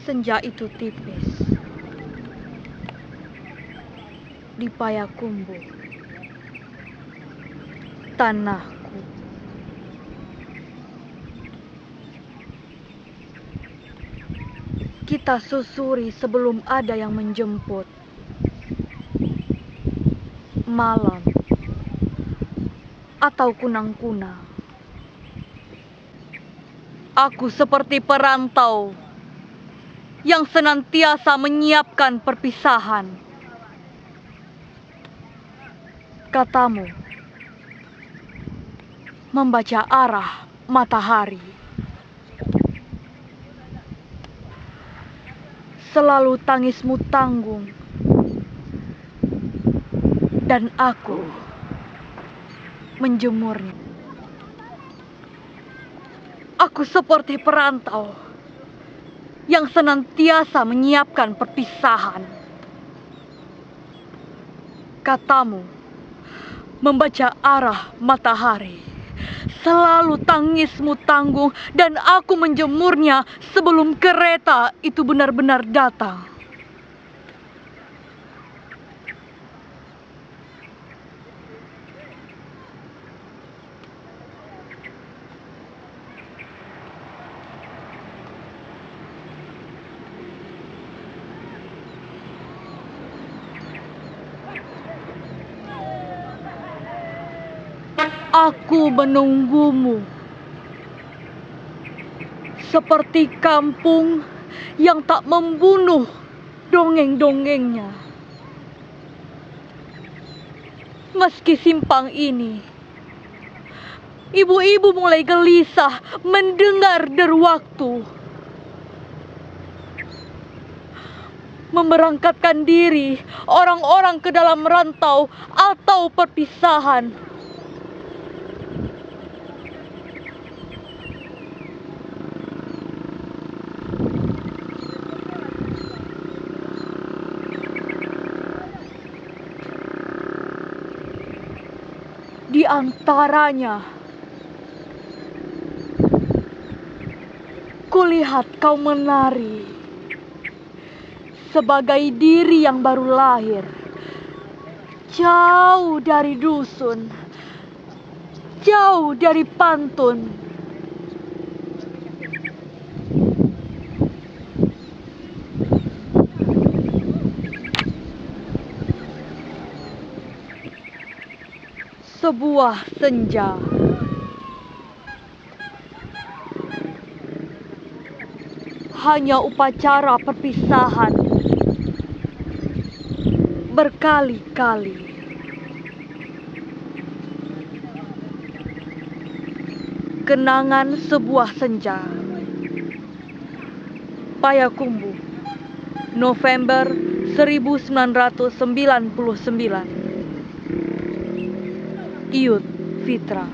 Senja itu tipis di Payakumbuh, tanahku. Kita susuri sebelum ada yang menjemput. Malam atau kunang-kunang. Aku seperti perantau yang senantiasa menyiapkan perpisahan. Katamu membaca arah matahari. Selalu tangismu tanggung, dan aku menjemurnya. Aku seperti perantau yang senantiasa menyiapkan perpisahan. Katamu membaca arah matahari. Selalu tangismu tanggung, dan aku menjemurnya sebelum kereta itu benar-benar datang. Aku menunggumu seperti kampung yang tak membunuh dongeng-dongengnya. Meski simpang ini, ibu-ibu mulai gelisah mendengar deru waktu. Memberangkatkan diri orang-orang ke dalam rantau atau perpisahan. Di antaranya, kulihat kau menari sebagai diri yang baru lahir, jauh dari dusun, jauh dari pantun. Sebuah senja hanya upacara perpisahan berkali-kali. Kenangan sebuah senja. Payakumbuh, November 1999. Iyut Fitra.